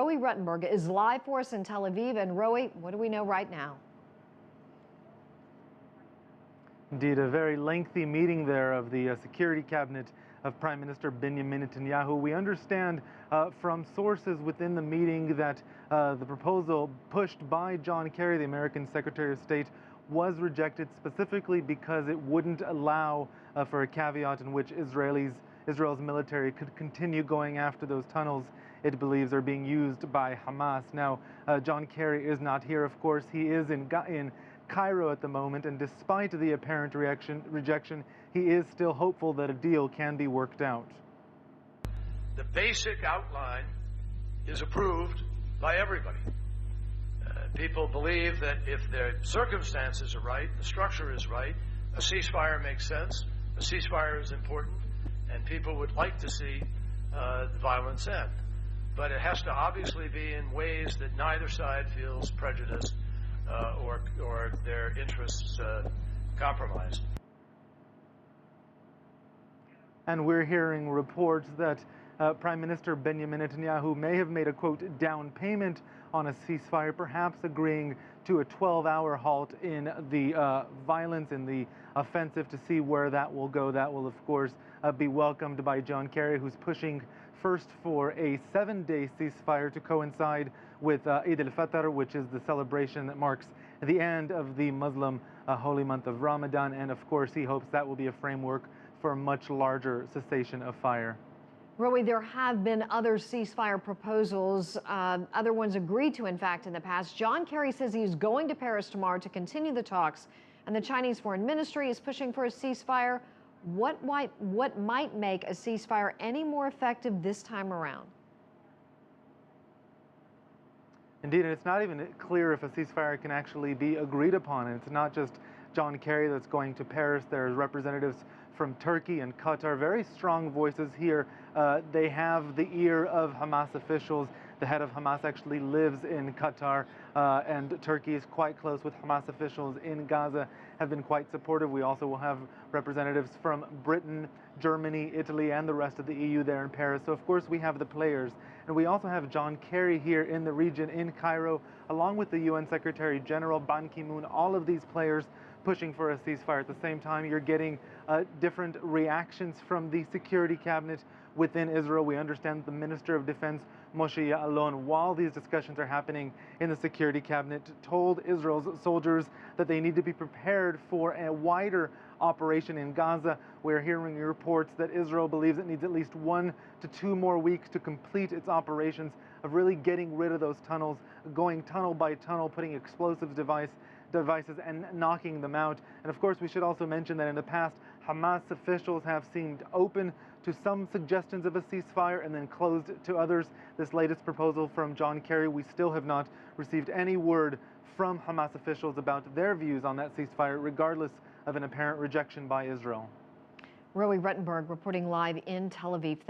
Roee Ruttenberg is live for us in Tel Aviv. And Roee, what do we know right now? Indeed, a very lengthy meeting there of the security cabinet of Prime Minister Benjamin Netanyahu. We understand from sources within the meeting that the proposal pushed by John Kerry, the American Secretary of State, was rejected specifically because it wouldn't allow for a caveat in which Israel's military could continue going after those tunnels it believes are being used by Hamas. Now, John Kerry is not here, of course. He is in Cairo at the moment, and despite the apparent rejection, he is still hopeful that a deal can be worked out. The basic outline is approved by everybody. People believe that if the circumstances are right, the structure is right, a ceasefire makes sense, a ceasefire is important, and people would like to see the violence end. But it has to obviously be in ways that neither side feels prejudiced or their interests compromised. And we're hearing reports that Prime Minister Benjamin Netanyahu may have made a, quote, down payment on a ceasefire, perhaps agreeing to a 12-hour halt in the violence, in the offensive, to see where that will go. That will, of course, be welcomed by John Kerry, who's pushing first for a 7-day ceasefire to coincide with Eid al-Fitr, which is the celebration that marks the end of the Muslim holy month of Ramadan. And of course, he hopes that will be a framework for a much larger cessation of fire. Roee, there have been other ceasefire proposals, other ones agreed to, in fact, in the past. John Kerry says he's going to Paris tomorrow to continue the talks, and the Chinese Foreign Ministry is pushing for a ceasefire. What might make a ceasefire any more effective this time around? Indeed, and it's not even clear if a ceasefire can actually be agreed upon. And it's not just John Kerry that's going to Paris. There's representatives from Turkey and Qatar, very strong voices here. They have the ear of Hamas officials. The head of Hamas actually lives in Qatar, and Turkey is quite close with Hamas officials in Gaza, have been quite supportive. We also will have representatives from Britain, Germany, Italy, and the rest of the EU there in Paris. So, of course, we have the players. And we also have John Kerry here in the region, in Cairo, along with the UN Secretary General Ban Ki-moon, all of these players pushing for a ceasefire. At the same time, you're getting different reactions from the security cabinet within Israel. We understand the Minister of Defense, Moshe Ya'alon, while these discussions are happening in the security cabinet, told Israel's soldiers that they need to be prepared for a wider operation in Gaza. We're hearing reports that Israel believes it needs at least 1 to 2 more weeks to complete its operations of really getting rid of those tunnels, going tunnel by tunnel, putting explosive devices and knocking them out. And of course, we should also mention that in the past, Hamas officials have seemed open to some suggestions of a ceasefire and then closed to others. This latest proposal from John Kerry, we still have not received any word from Hamas officials about their views on that ceasefire, regardless of an apparent rejection by Israel. Roee Ruttenberg reporting live in Tel Aviv.